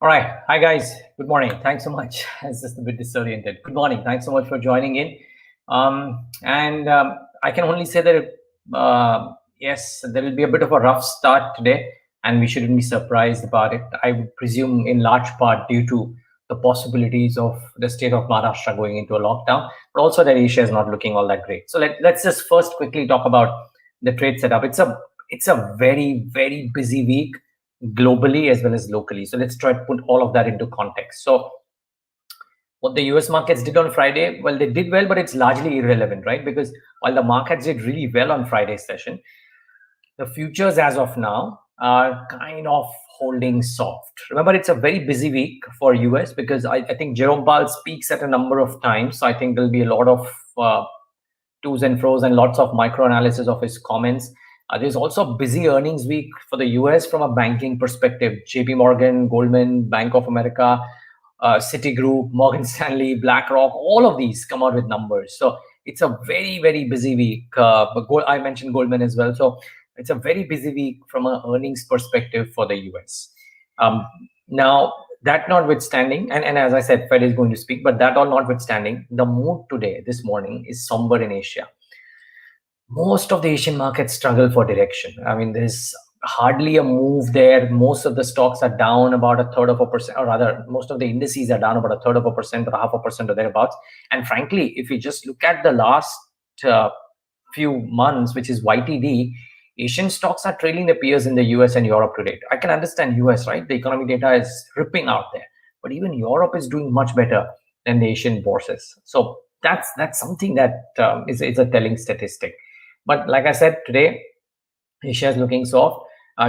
All right. Hi, guys. Good morning. Thanks so much. It's just a bit disoriented. Good morning. Thanks so much for joining in. I can only say that, yes, there will be a bit of a rough start today, and we shouldn't be surprised about it. I would presume in large part due to the possibilities of the state of Maharashtra going into a lockdown, but also that Asia is not looking all that great. So let's just first quickly talk about the trade setup. It's a very, very busy week globally as well as locally. So let's try to put all of that into context. So what the US markets did on Friday, well, they did well, but it's largely irrelevant, right? Because while the markets did really well on Friday's session, the futures as of now are kind of holding soft. Remember, it's a very busy week for US because I think Jerome Powell speaks at a number of times. So I think there'll be a lot of to's and fro's and lots of micro analysis of his comments. There's also a busy earnings week for the US from a banking perspective. JP Morgan, Goldman, Bank of America, Citigroup, Morgan Stanley, BlackRock, all of these come out with numbers. So it's a very, very busy week. I mentioned Goldman as well. So it's a very busy week from an earnings perspective for the US. Now, that notwithstanding, and as I said, Fed is going to speak, but that all notwithstanding, the mood today, this morning, is somber in Asia. Most of the Asian markets struggle for direction. I mean, there's hardly a move there. Most of the stocks are down about a third of a percent, or rather, most of the indices are down about a third of a percent or 0.5% or thereabouts. And frankly, if you just look at the last few months, which is YTD, Asian stocks are trailing their peers in the US and Europe today. I can understand US, right? The economic data is ripping out there, but even Europe is doing much better than the Asian bourses. So that's something that is a telling statistic. But like I said, today, Asia is looking soft.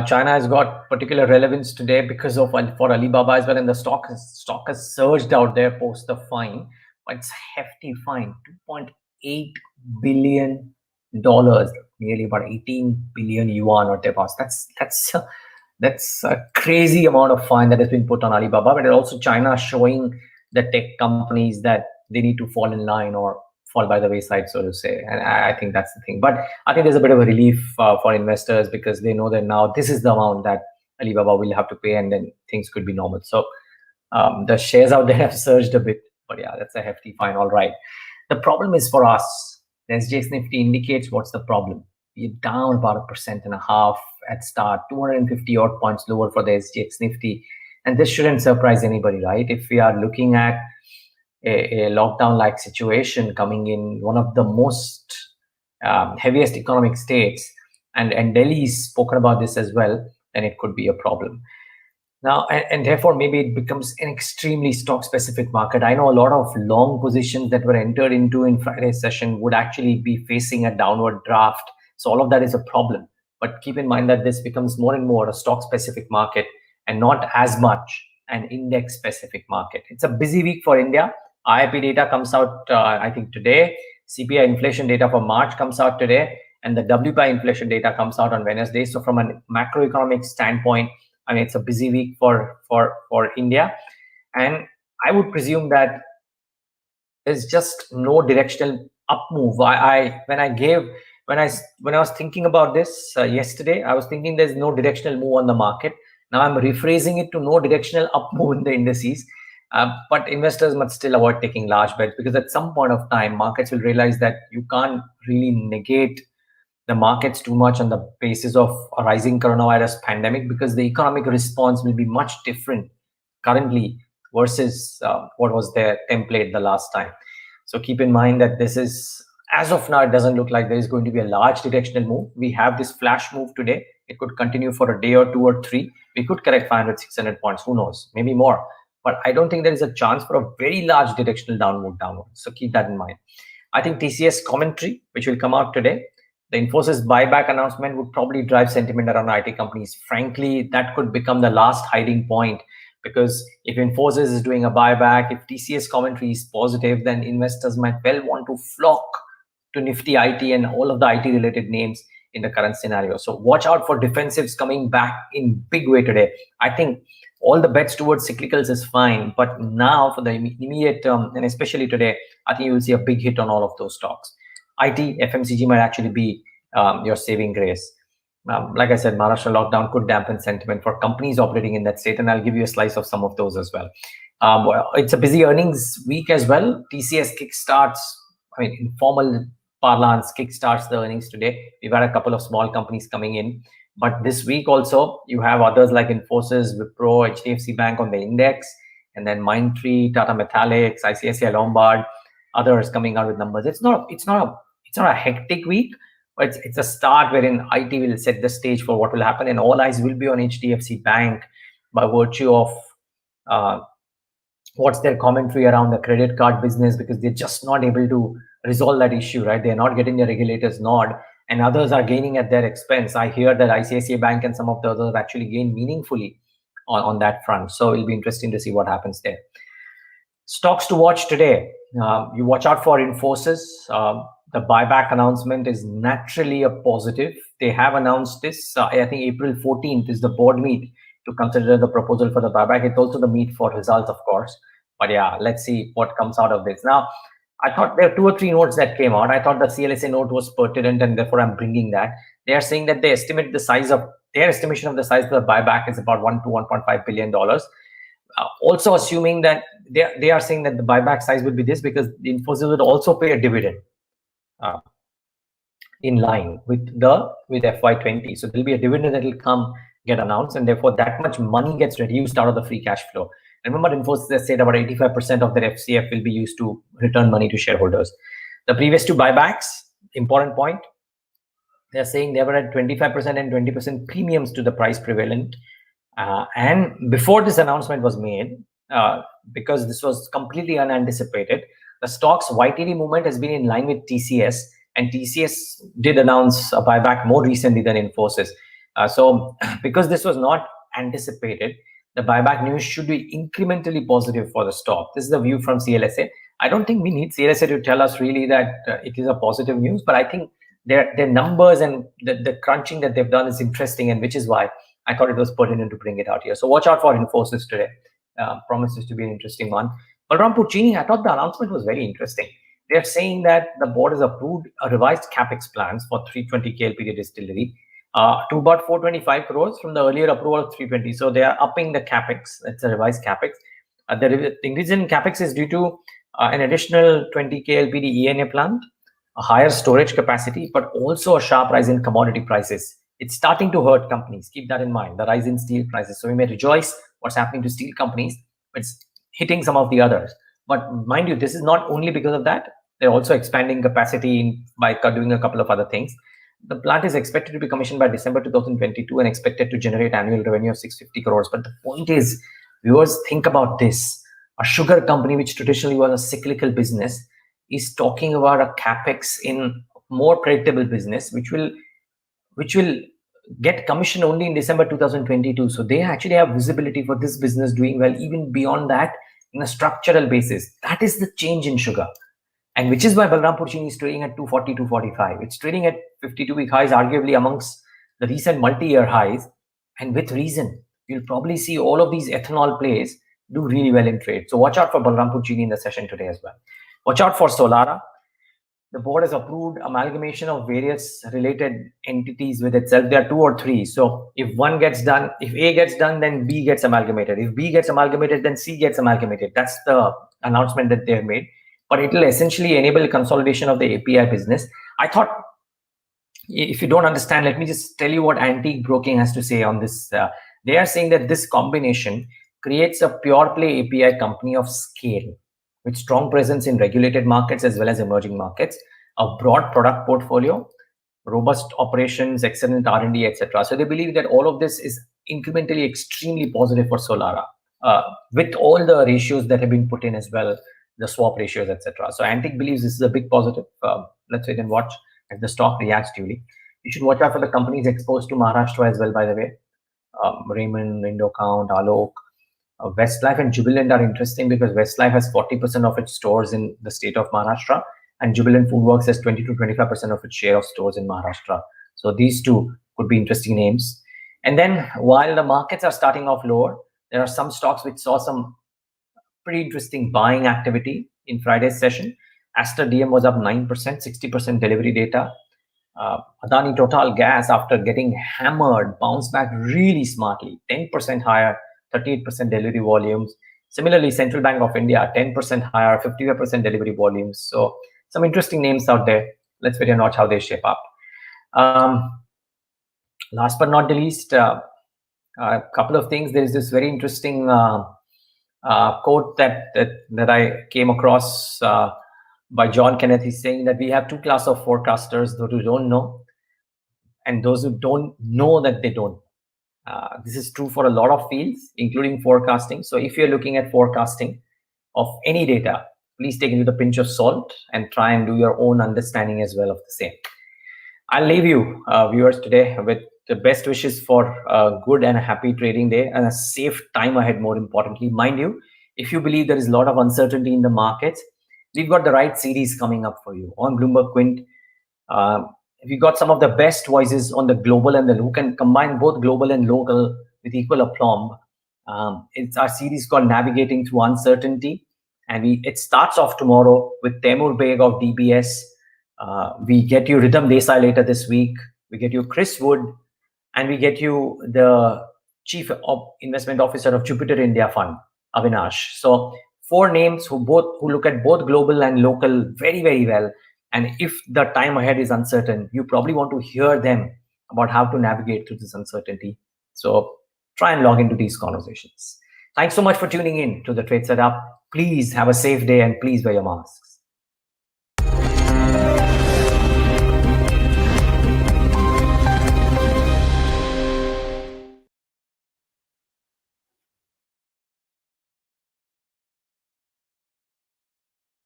China has got particular relevance today because of for Alibaba as well, and the stock has surged out there post the fine. But it's a hefty fine, $2.8 billion, nearly about 18 billion yuan or thereabouts. That's a crazy amount of fine that has been put on Alibaba. But also China showing the tech companies that they need to fall in line or fall by the wayside, so to say. And I think that's the thing. But I think there's a bit of a relief for investors because they know that now this is the amount that Alibaba will have to pay, and then things could be normal. So the shares out there have surged a bit, but yeah, that's a hefty fine. All right. The problem is for us, the SGX Nifty indicates what's the problem. We're down about 1.5% at start, 250 odd points lower for the SGX Nifty. And this shouldn't surprise anybody, right? If we are looking at a lockdown-like situation coming in one of the most heaviest economic states, and Delhi's spoken about this as well, then it could be a problem. Now, and therefore, maybe it becomes an extremely stock-specific market. I know a lot of long positions that were entered into in Friday's session would actually be facing a downward draft. So all of that is a problem. But keep in mind that this becomes more and more a stock-specific market and not as much an index-specific market. It's a busy week for India. IIP data comes out, I think, today. CPI inflation data for March comes out today, and the WPI inflation data comes out on Wednesday. So from a macroeconomic standpoint, I mean, it's a busy week for India, and I would presume that there's just no directional up move. When I was thinking about this yesterday, I was thinking there's no directional move on the market. Now I'm rephrasing it to no directional up move in the indices. But investors must still avoid taking large bets because at some point of time, markets will realize that you can't really negate the markets too much on the basis of a rising coronavirus pandemic, because the economic response will be much different currently versus what was their template the last time. So keep in mind that this is, as of now, it doesn't look like there is going to be a large directional move. We have this flash move today. It could continue for a day or two or three. We could correct 500, 600 points. Who knows? Maybe more. But I don't think there is a chance for a very large directional downward. So keep that in mind. I think TCS commentary, which will come out today, the Infosys buyback announcement would probably drive sentiment around IT companies. Frankly, that could become the last hiding point, because if Infosys is doing a buyback, if TCS commentary is positive, then investors might well want to flock to Nifty IT and all of the IT related names in the current scenario. So watch out for defensives coming back in big way today. I think all the bets towards cyclicals is fine, but now for the immediate term, and especially today, I think you will see a big hit on all of those stocks. IT, FMCG might actually be your saving grace. Like I said, Maharashtra lockdown could dampen sentiment for companies operating in that state, and I'll give you a slice of some of those as well. Well, it's a busy earnings week as well. TCS kickstarts, in formal parlance, kickstarts the earnings today. We've had a couple of small companies coming in, but this week also you have others like Infosys, Wipro, HDFC Bank on the index, and then Mindtree, Tata Metallics, ICICI Lombard, others coming out with numbers. It's not a hectic week, but it's a start wherein IT will set the stage for what will happen, and all eyes will be on HDFC Bank by virtue of uh, what's their commentary around the credit card business, because they're just not able to resolve that issue, right? They're not getting the regulators nod, and others are gaining at their expense. I hear that ICICI Bank and some of the others have actually gained meaningfully on that front. So it'll be interesting to see what happens there. Stocks to watch today. You watch out for Infosys. The buyback announcement is naturally a positive. They have announced this. I think April 14th is the board meet to consider the proposal for the buyback. It's also the meet for results, of course. But yeah, let's see what comes out of this. Now, I thought there are 2 or 3 notes that came out. I thought the CLSA note was pertinent, and therefore I'm bringing that. They are saying that their estimation of the size of the buyback is about $1 to $1.5 billion. Also assuming that they are saying that the buyback size would be this because the Infosys would also pay a dividend in line with FY20. So there'll be a dividend that will get announced, and therefore that much money gets reduced out of the free cash flow. And remember, Infosys has said about 85% of their FCF will be used to return money to shareholders. The previous 2 buybacks, important point, they're saying they were at 25% and 20% premiums to the price prevalent. And before this announcement was made, because this was completely unanticipated, the stock's YTD movement has been in line with TCS, and TCS did announce a buyback more recently than Infosys. So because this was not anticipated, the buyback news should be incrementally positive for the stock. This is the view from CLSA. I don't think we need CLSA to tell us really that it is a positive news, but I think their numbers and the crunching that they've done is interesting, and which is why I thought it was pertinent to bring it out here. So watch out for Infosys today. Promises to be an interesting one. Balram Puccini, I thought the announcement was very interesting. They're saying that the board has approved a revised capex plans for 320 KLPD distillery to about 425 crores from the earlier approval of 320. So they are upping the capex. It's a revised capex. The increase in capex is due to an additional 20 KLPD ENA plant, a higher storage capacity, but also a sharp rise in commodity prices. It's starting to hurt companies. Keep that in mind, the rise in steel prices. So we may rejoice what's happening to steel companies, but it's hitting some of the others. But mind you, this is not only because of that. They're also expanding capacity by doing a couple of other things. The plant is expected to be commissioned by December 2022 and expected to generate annual revenue of 650 crores. But the point is, viewers, think about this. A sugar company, which traditionally was a cyclical business, is talking about a capex in more predictable business, which will get commissioned only in December 2022. So they actually have visibility for this business doing well, even beyond that, in a structural basis. That is the change in sugar. And which is why Balram Puccini is trading at 240, 245. It's trading at 52-week highs, arguably amongst the recent multi-year highs. And with reason, you'll probably see all of these ethanol plays do really well in trade. So watch out for Balram Puccini in the session today as well. Watch out for Solara. The board has approved amalgamation of various related entities with itself. There are 2 or 3. So if one gets done, if A gets done, then B gets amalgamated. If B gets amalgamated, then C gets amalgamated. That's the announcement that they've made. But it will essentially enable consolidation of the API business. I thought, if you don't understand, let me just tell you what Antique Broking has to say on this. They are saying that this combination creates a pure play API company of scale, with strong presence in regulated markets as well as emerging markets, a broad product portfolio, robust operations, excellent R&D, etc. So they believe that all of this is incrementally extremely positive for Solara, with all the ratios that have been put in as well, the swap ratios, etc. So Antique believes this is a big positive. Let's wait and watch if the stock reacts duly. You should watch out for the companies exposed to Maharashtra as well, by the way. Raymond, Indocount, Alok, Westlife and Jubilant are interesting because Westlife has 40% of its stores in the state of Maharashtra, and Jubilant Foodworks has 20 to 25% of its share of stores in Maharashtra. So these two could be interesting names. And then while the markets are starting off lower, there are some stocks which saw some pretty interesting buying activity in Friday's session. Aster DM was up 9%, 60% delivery data. Adani Total Gas, after getting hammered, bounced back really smartly, 10% higher, 38% delivery volumes. Similarly, Central Bank of India, 10% higher, 55% delivery volumes. So some interesting names out there. Let's wait and watch how they shape up. Last but not the least, a couple of things. There is this very interesting quote that I came across by John Kenneth. He's saying that we have two classes of forecasters: those who don't know and those who don't know that they don't. This is true for a lot of fields, including forecasting. So if you're looking at forecasting of any data, please take it with a pinch of salt and try and do your own understanding as well of the same. I'll leave you, viewers, today with the best wishes for a good and a happy trading day and a safe time ahead, more importantly. Mind you, if you believe there is a lot of uncertainty in the markets, we've got the right series coming up for you on BloombergQuint. We've got some of the best voices on the global and the who can combine both global and local with equal aplomb. It's our series called Navigating Through Uncertainty. And it starts off tomorrow with Temur Beg of DBS. We get you Rhythm Desai later this week. We get you Chris Wood, and we get you the Chief Investment Officer of Jupiter India Fund, Avinash. So 4 names who look at both global and local very, very well. And if the time ahead is uncertain, you probably want to hear them about how to navigate through this uncertainty. So try and log into these conversations. Thanks so much for tuning in to the Trade Setup. Please have a safe day and please wear your masks.